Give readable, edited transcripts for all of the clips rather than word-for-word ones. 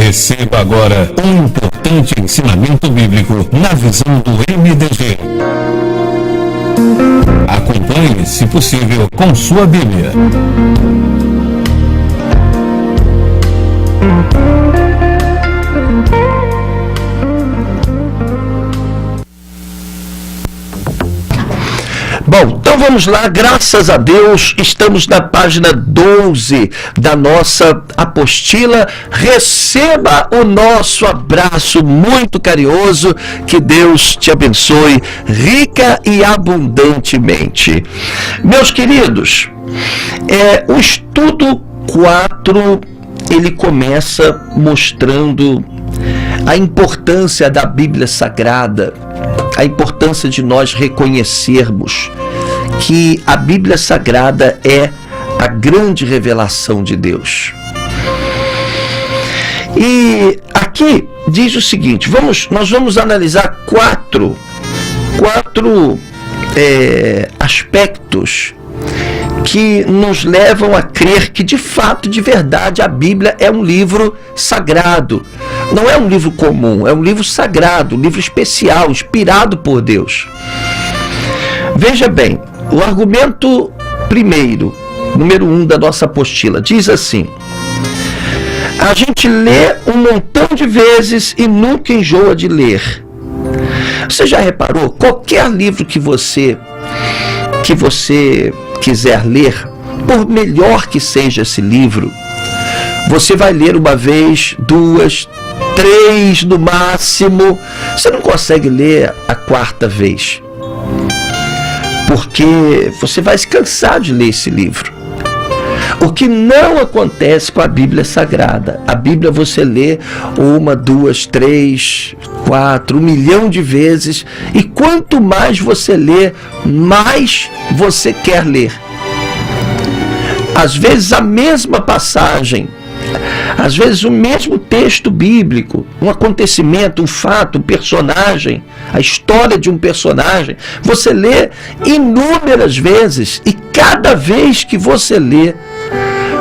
Receba agora um importante ensinamento bíblico na visão do MDG. Acompanhe, se possível, com sua Bíblia. Bom, então vamos lá, graças a Deus, estamos na página 12 da nossa apostila. Receba o nosso abraço muito carinhoso, que Deus te abençoe rica e abundantemente. Meus queridos, o estudo 4, ele começa mostrando a importância da Bíblia Sagrada, a importância de nós reconhecermos que a Bíblia Sagrada é a grande revelação de Deus. E aqui diz o seguinte, nós vamos analisar quatro aspectos que nos levam a crer que de fato, de verdade, a Bíblia é um livro sagrado. Não é um livro comum, é um livro sagrado, um livro especial, inspirado por Deus. Veja bem, o argumento número 1 da nossa apostila, diz assim: a gente lê um montão de vezes e nunca enjoa de ler. Você já reparou? Qualquer livro que você quiser ler, por melhor que seja esse livro, você vai ler uma vez, duas, três no máximo. Você não consegue ler a quarta vez, porque você vai se cansar de ler esse livro. O que não acontece com a Bíblia Sagrada. A Bíblia você lê uma, duas, três, quatro, 1 milhão de vezes, e quanto mais você lê, mais você quer ler. Às vezes a mesma passagem, às vezes o mesmo texto bíblico, um acontecimento, um fato, um personagem, a história de um personagem, você lê inúmeras vezes, e cada vez que você lê,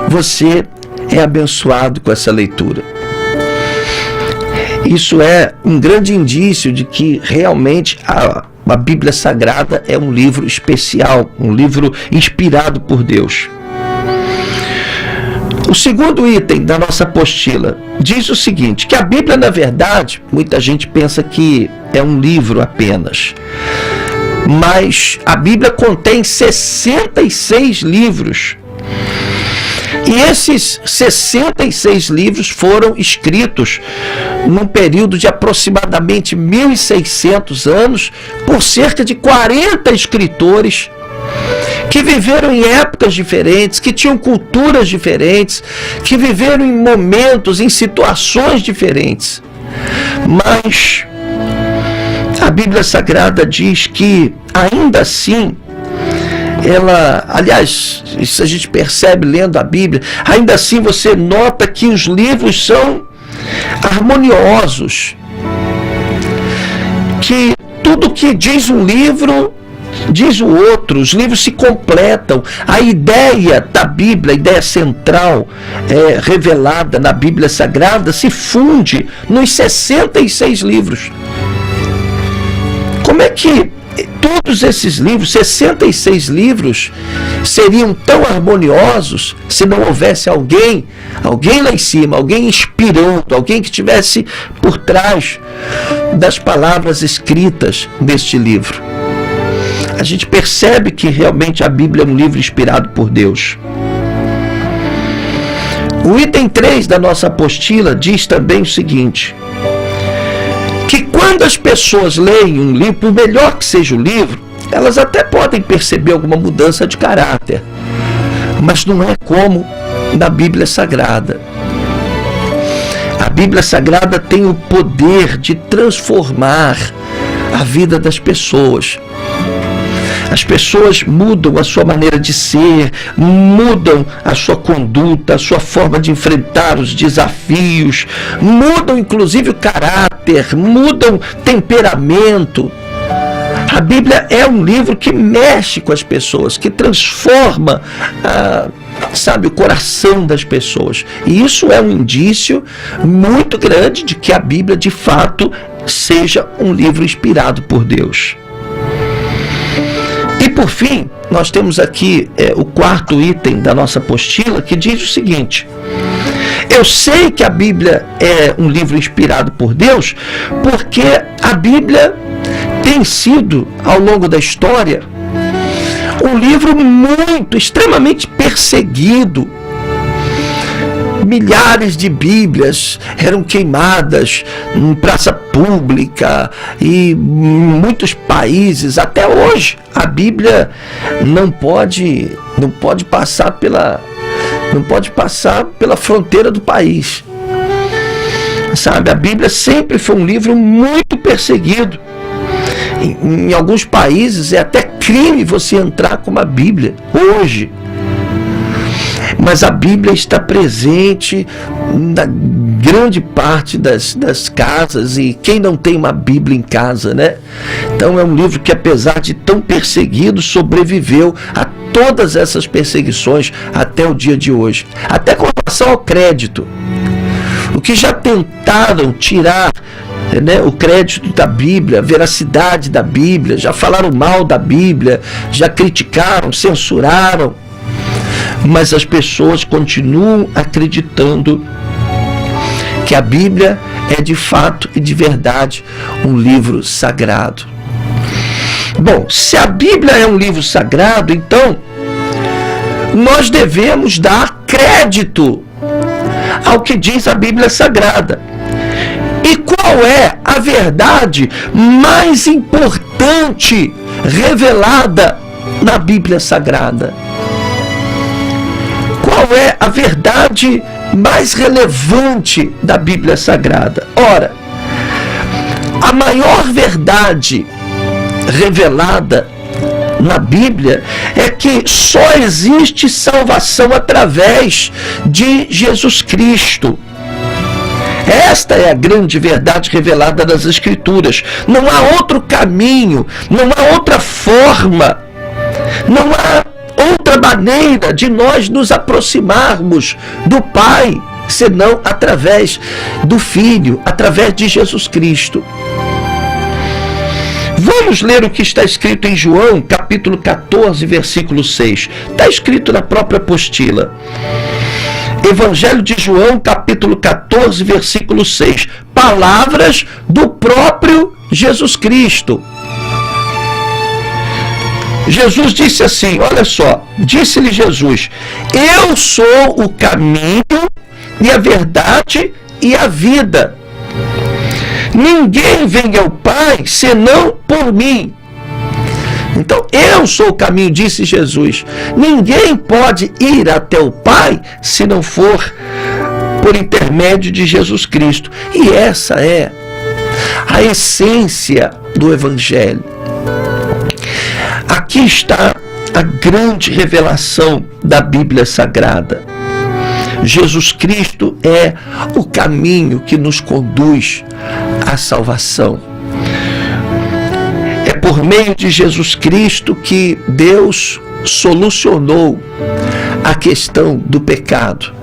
você é abençoado com essa leitura. Isso é um grande indício de que realmente a Bíblia Sagrada é um livro especial, um livro inspirado por Deus. O segundo item da nossa apostila diz o seguinte, que a Bíblia, na verdade, muita gente pensa que é um livro apenas, mas a Bíblia contém 66 livros. E esses 66 livros foram escritos num período de aproximadamente 1.600 anos por cerca de 40 escritores que viveram em épocas diferentes, que tinham culturas diferentes, que viveram em momentos, em situações diferentes. Mas a Bíblia Sagrada diz que, ainda assim, aliás, isso a gente percebe lendo a Bíblia, ainda assim você nota que os livros são harmoniosos, que tudo que diz um livro, diz o outro, os livros se completam. A ideia da Bíblia, a ideia central revelada na Bíblia Sagrada, se funde nos 66 livros. Como é que todos esses livros, 66 livros, seriam tão harmoniosos se não houvesse alguém lá em cima, alguém inspirando, alguém que estivesse por trás das palavras escritas neste livro? A gente percebe que realmente a Bíblia é um livro inspirado por Deus. O item 3 da nossa apostila diz também o seguinte, que quando as pessoas leem um livro, por melhor que seja o livro, elas até podem perceber alguma mudança de caráter, mas não é como na Bíblia Sagrada. A Bíblia Sagrada tem o poder de transformar a vida das pessoas. As pessoas mudam a sua maneira de ser, mudam a sua conduta, a sua forma de enfrentar os desafios, mudam inclusive o caráter, mudam temperamento. A Bíblia é um livro que mexe com as pessoas, que transforma o coração das pessoas. E isso é um indício muito grande de que a Bíblia de fato seja um livro inspirado por Deus. E por fim, nós temos aqui o quarto item da nossa apostila, que diz o seguinte: eu sei que a Bíblia é um livro inspirado por Deus, porque a Bíblia tem sido, ao longo da história, um livro extremamente perseguido. Milhares de Bíblias eram queimadas em praça pública e em muitos países. Até hoje, a Bíblia não pode passar pela fronteira do país. A Bíblia sempre foi um livro muito perseguido. Em alguns países é até crime você entrar com uma Bíblia hoje. Mas a Bíblia está presente na grande parte das casas, e quem não tem uma Bíblia em casa, né? Então é um livro que, apesar de tão perseguido, sobreviveu a todas essas perseguições até o dia de hoje. Até com relação ao crédito. O que já tentaram tirar, né, o crédito da Bíblia, a veracidade da Bíblia, já falaram mal da Bíblia, já criticaram, censuraram. Mas as pessoas continuam acreditando que a Bíblia é de fato e de verdade um livro sagrado. Bom, se a Bíblia é um livro sagrado, então nós devemos dar crédito ao que diz a Bíblia Sagrada. E qual é a verdade mais importante revelada na Bíblia Sagrada? Qual é a verdade mais relevante da Bíblia Sagrada? Ora, a maior verdade revelada na Bíblia é que só existe salvação através de Jesus Cristo. Esta é a grande verdade revelada nas Escrituras. Não há outro caminho, não há outra forma, não há outra maneira de nós nos aproximarmos do Pai, senão através do Filho, através de Jesus Cristo. Vamos ler o que está escrito em João, capítulo 14, versículo 6. Está escrito na própria apostila. Evangelho de João, capítulo 14, versículo 6. Palavras do próprio Jesus Cristo. Jesus disse assim, olha só, disse-lhe Jesus: eu sou o caminho e a verdade e a vida. Ninguém vem ao Pai senão por mim. Então, eu sou o caminho, disse Jesus. Ninguém pode ir até o Pai se não for por intermédio de Jesus Cristo. E essa é a essência do Evangelho. Aqui está a grande revelação da Bíblia Sagrada. Jesus Cristo é o caminho que nos conduz à salvação. É por meio de Jesus Cristo que Deus solucionou a questão do pecado.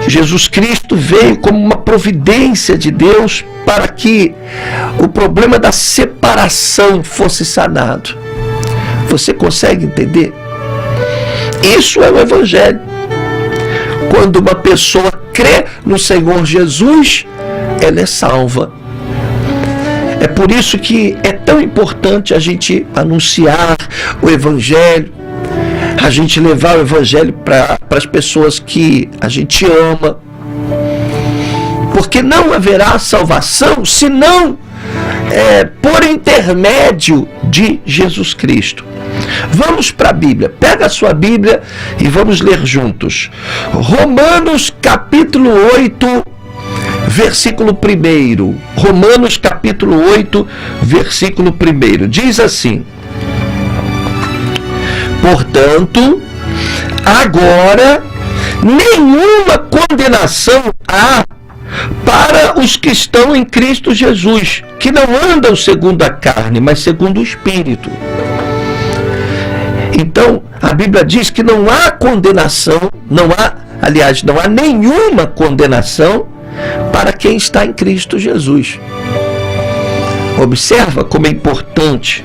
Jesus Cristo veio como uma providência de Deus para que o problema da separação fosse sanado. Você consegue entender? Isso é o Evangelho. Quando uma pessoa crê no Senhor Jesus, ela é salva. É por isso que é tão importante a gente anunciar o Evangelho, a gente levar o Evangelho para as pessoas que a gente ama. Porque não haverá salvação senão por intermédio de Jesus Cristo. Vamos para a Bíblia. Pega a sua Bíblia e vamos ler juntos. Romanos capítulo 8, versículo 1. Romanos capítulo 8, versículo 1. Diz assim: portanto, agora nenhuma condenação há para os que estão em Cristo Jesus, que não andam segundo a carne, mas segundo o Espírito. Então, a Bíblia diz que não há condenação, não há nenhuma condenação para quem está em Cristo Jesus. Observa como é importante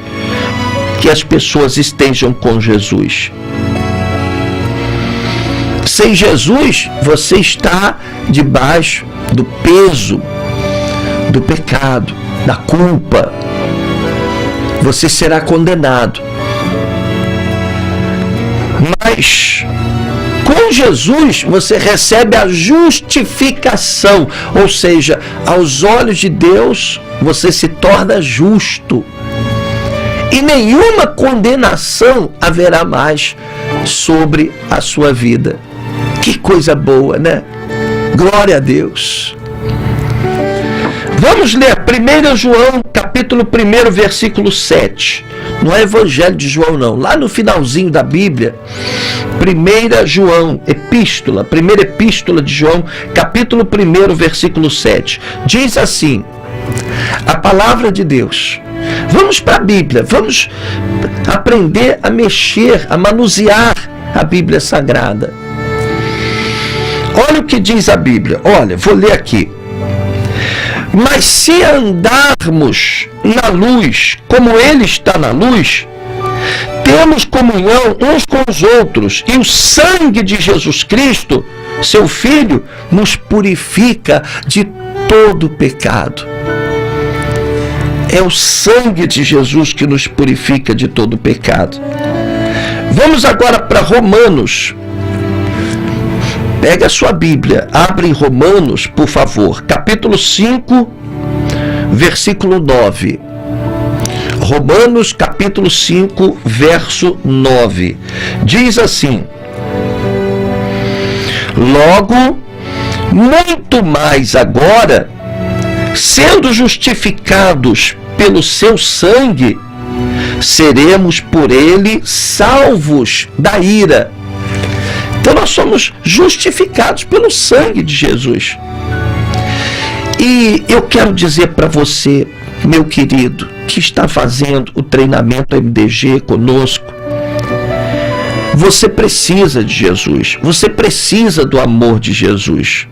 que as pessoas estejam com Jesus. Sem Jesus, você está debaixo do peso do pecado, da culpa. Você será condenado. Mas com Jesus você recebe a justificação, ou seja, aos olhos de Deus você se torna justo. E nenhuma condenação haverá mais sobre a sua vida. Que coisa boa, né? Glória a Deus. Vamos ler 1 João, capítulo 1, versículo 7. Não é Evangelho de João, não. Lá no finalzinho da Bíblia, 1 João, primeira epístola de João, capítulo 1, versículo 7. Diz assim, a palavra de Deus. Vamos para a Bíblia, vamos aprender a mexer, a manusear a Bíblia Sagrada. Olha o que diz a Bíblia. Olha, vou ler aqui. Mas se andarmos na luz, como Ele está na luz, temos comunhão uns com os outros, e o sangue de Jesus Cristo, seu Filho, nos purifica de todo pecado. É o sangue de Jesus que nos purifica de todo pecado. Vamos agora para Romanos. Pega a sua Bíblia, abre em Romanos, por favor, capítulo 5, versículo 9. Romanos, capítulo 5, verso 9. Diz assim: logo, muito mais agora, sendo justificados pelo seu sangue, seremos por ele salvos da ira. Então nós somos justificados pelo sangue de Jesus. E eu quero dizer para você, meu querido, que está fazendo o treinamento MDG conosco, você precisa de Jesus, você precisa do amor de Jesus.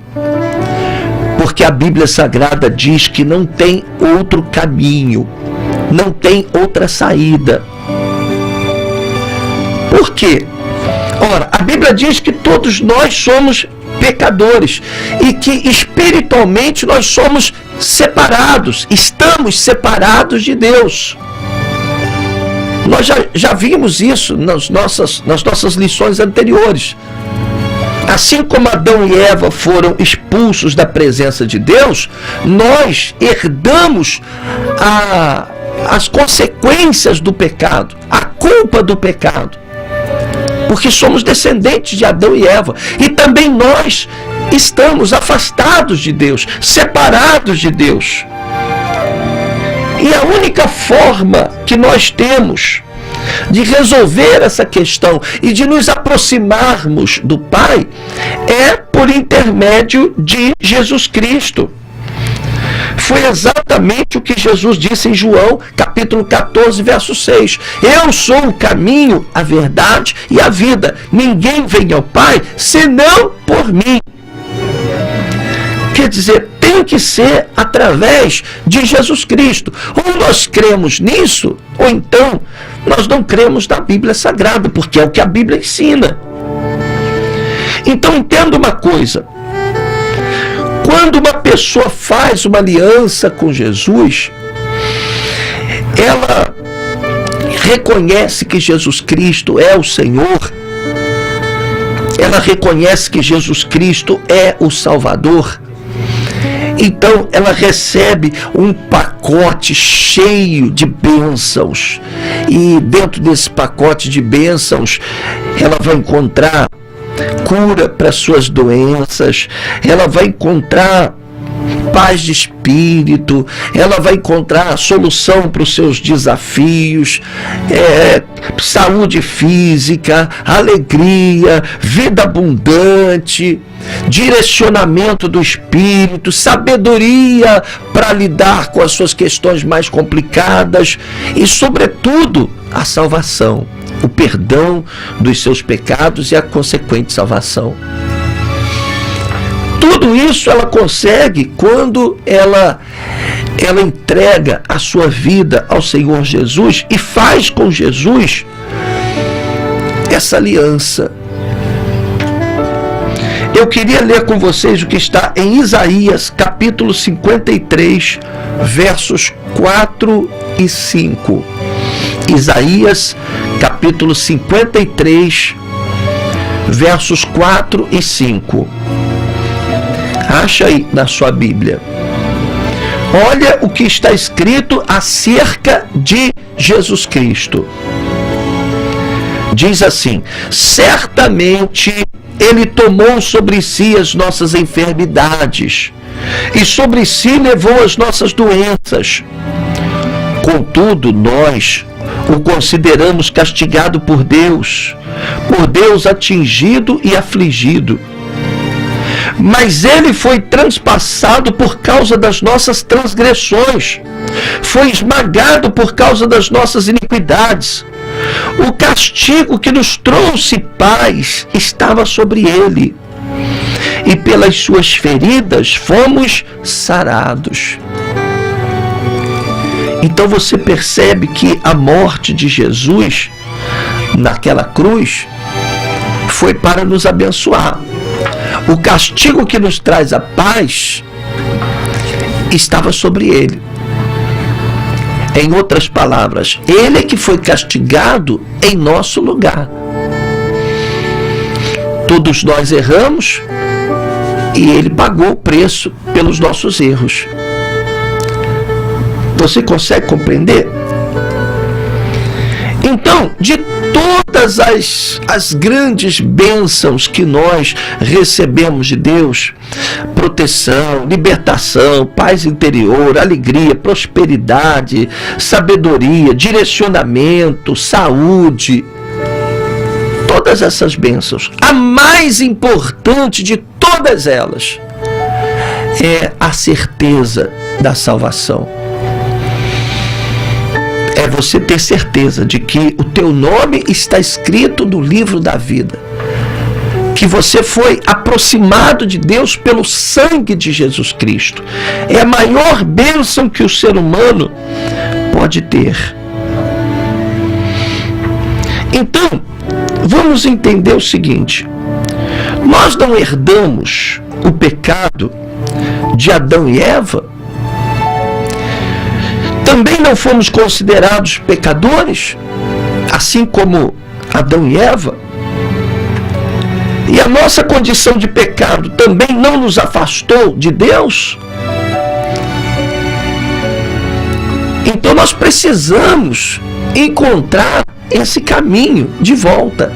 Porque a Bíblia Sagrada diz que não tem outro caminho, não tem outra saída. Por quê? Ora, a Bíblia diz que todos nós somos pecadores e que espiritualmente nós somos separados, estamos separados de Deus. Nós já vimos isso nas nossas lições anteriores. Assim como Adão e Eva foram expulsos da presença de Deus, nós herdamos as consequências do pecado, a culpa do pecado. Porque somos descendentes de Adão e Eva. E também nós estamos afastados de Deus, separados de Deus. E a única forma que nós temos de resolver essa questão e de nos aproximarmos do Pai é por intermédio de Jesus Cristo. Foi exatamente o que Jesus disse em João, capítulo 14, verso 6. Eu sou o caminho, a verdade e a vida. Ninguém vem ao Pai senão por mim. Quer dizer, tem que ser através de Jesus Cristo. Ou nós cremos nisso, ou então nós não cremos na Bíblia Sagrada, porque é o que a Bíblia ensina. Então entenda uma coisa. Quando uma pessoa faz uma aliança com Jesus, ela reconhece que Jesus Cristo é o Senhor, ela reconhece que Jesus Cristo é o Salvador, então ela recebe um pacote cheio de bênçãos, e dentro desse pacote de bênçãos, ela vai encontrar cura para suas doenças, ela vai encontrar paz de espírito, ela vai encontrar a solução para os seus desafios, saúde física, alegria, vida abundante, direcionamento do espírito, sabedoria para lidar com as suas questões mais complicadas e, sobretudo, a salvação, o perdão dos seus pecados e a consequente salvação. Tudo isso ela consegue quando ela entrega a sua vida ao Senhor Jesus e faz com Jesus essa aliança. Eu queria ler com vocês o que está em Isaías, capítulo 53, versos 4 e 5. Isaías, capítulo 53, versos 4 e 5. Acha aí na sua Bíblia. Olha o que está escrito acerca de Jesus Cristo. Diz assim: certamente Ele tomou sobre si as nossas enfermidades e sobre si levou as nossas doenças. Contudo, nós o consideramos castigado por Deus atingido e afligido. Mas ele foi transpassado por causa das nossas transgressões, foi esmagado por causa das nossas iniquidades. O castigo que nos trouxe paz estava sobre ele, e pelas suas feridas fomos sarados. Então você percebe que a morte de Jesus naquela cruz foi para nos abençoar. O castigo que nos traz a paz estava sobre ele. Em outras palavras, ele é que foi castigado em nosso lugar. Todos nós erramos e ele pagou o preço pelos nossos erros. Você consegue compreender? Então, de todas as grandes bênçãos que nós recebemos de Deus, proteção, libertação, paz interior, alegria, prosperidade, sabedoria, direcionamento, saúde, todas essas bênçãos, a mais importante de todas elas é a certeza da salvação. É você ter certeza de que o teu nome está escrito no livro da vida, que você foi aproximado de Deus pelo sangue de Jesus Cristo. É a maior bênção que o ser humano pode ter. Então, vamos entender o seguinte: nós não herdamos o pecado de Adão e Eva? Também não fomos considerados pecadores, assim como Adão e Eva? E a nossa condição de pecado também não nos afastou de Deus? Então nós precisamos encontrar esse caminho de volta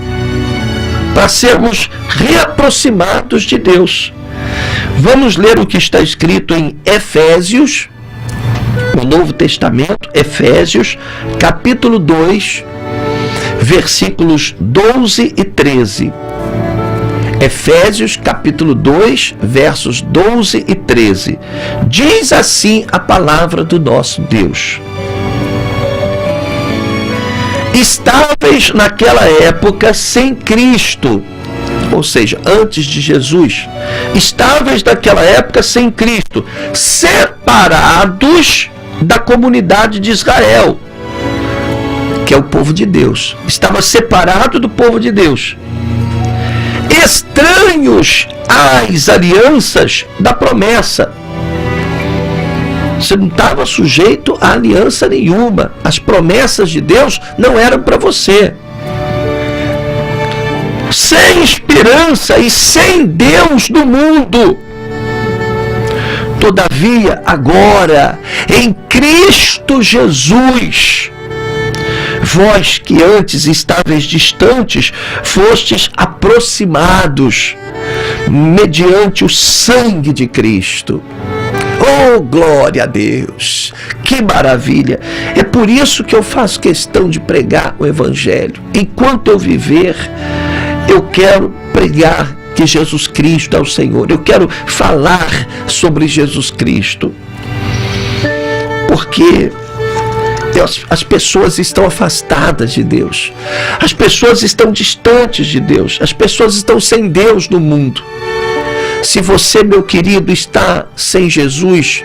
para sermos reaproximados de Deus. Vamos ler o que está escrito em Efésios, no Novo Testamento, Efésios, capítulo 2, versículos 12 e 13. Efésios, capítulo 2, versos 12 e 13. Diz assim a palavra do nosso Deus: estáveis naquela época sem Cristo, ou seja, antes de Jesus, estáveis naquela época sem Cristo, separados da comunidade de Israel, que é o povo de Deus. Estava separado do povo de Deus, estranhos às alianças da promessa. Você não estava sujeito a aliança nenhuma. As promessas de Deus não eram para você. Sem esperança e sem Deus no mundo. Todavia, agora, em Cristo Jesus, vós que antes estáveis distantes, fostes aproximados mediante o sangue de Cristo. Oh, glória a Deus! Que maravilha! É por isso que eu faço questão de pregar o Evangelho. Enquanto eu viver, eu quero pregar que Jesus Cristo é o Senhor. Eu quero falar sobre Jesus Cristo. Porque as pessoas estão afastadas de Deus. As pessoas estão distantes de Deus. As pessoas estão sem Deus no mundo. Se você, meu querido, está sem Jesus,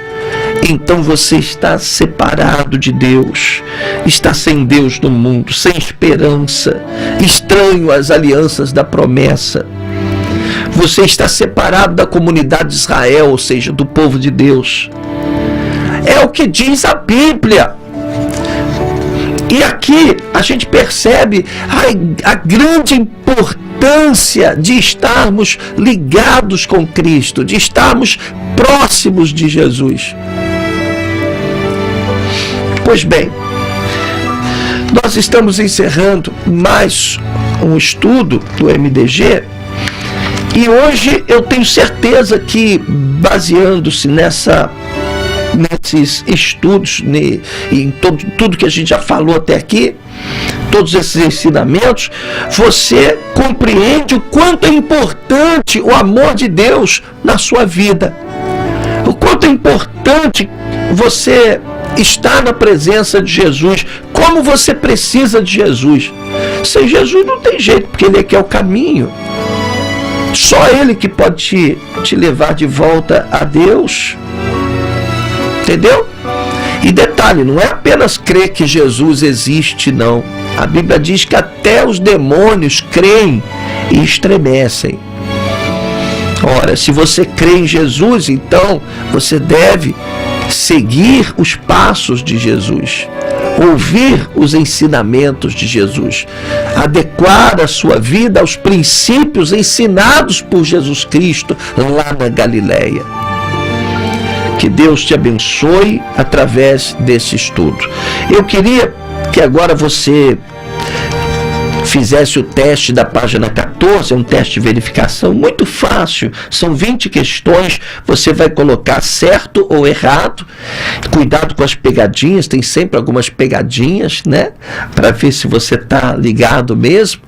então você está separado de Deus, está sem Deus no mundo, sem esperança, estranho às alianças da promessa. Você está separado da comunidade de Israel, ou seja, do povo de Deus. É o que diz a Bíblia. E aqui a gente percebe a grande importância de estarmos ligados com Cristo, de estarmos próximos de Jesus. Pois bem, nós estamos encerrando mais um estudo do MDG e hoje eu tenho certeza que, baseando-se nesses estudos, em tudo que a gente já falou até aqui, todos esses ensinamentos, você compreende o quanto é importante o amor de Deus na sua vida, o quanto é importante você estar na presença de Jesus, como você precisa de Jesus. Sem Jesus não tem jeito, porque Ele é que é o caminho. Só Ele que pode te levar de volta a Deus. Entendeu? E detalhe, não é apenas crer que Jesus existe, não. A Bíblia diz que até os demônios creem e estremecem. Ora, se você crê em Jesus, então você deve seguir os passos de Jesus, ouvir os ensinamentos de Jesus, adequar a sua vida aos princípios ensinados por Jesus Cristo lá na Galileia. Que Deus te abençoe através desse estudo. Eu queria que agora você fizesse o teste da página 14, é um teste de verificação muito fácil, são 20 questões, você vai colocar certo ou errado, cuidado com as pegadinhas, tem sempre algumas pegadinhas, né, para ver se você está ligado mesmo,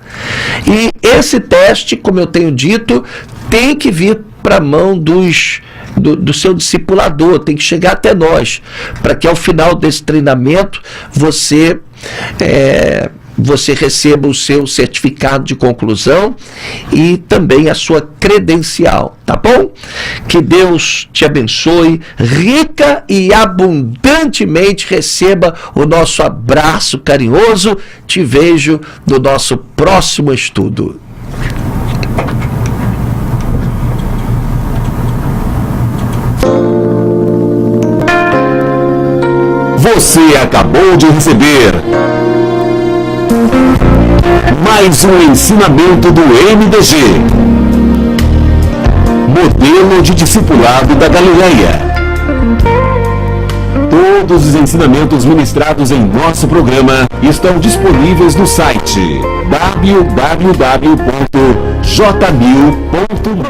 e esse teste, como eu tenho dito, tem que vir para a mão do seu discipulador, tem que chegar até nós, para que ao final desse treinamento você receba o seu certificado de conclusão e também a sua credencial, tá bom? Que Deus te abençoe, rica e abundantemente receba o nosso abraço carinhoso, te vejo no nosso próximo estudo. Você acabou de receber mais um ensinamento do MDG, modelo de discipulado da Galileia. Todos os ensinamentos ministrados em nosso programa estão disponíveis no site www.jmil.net.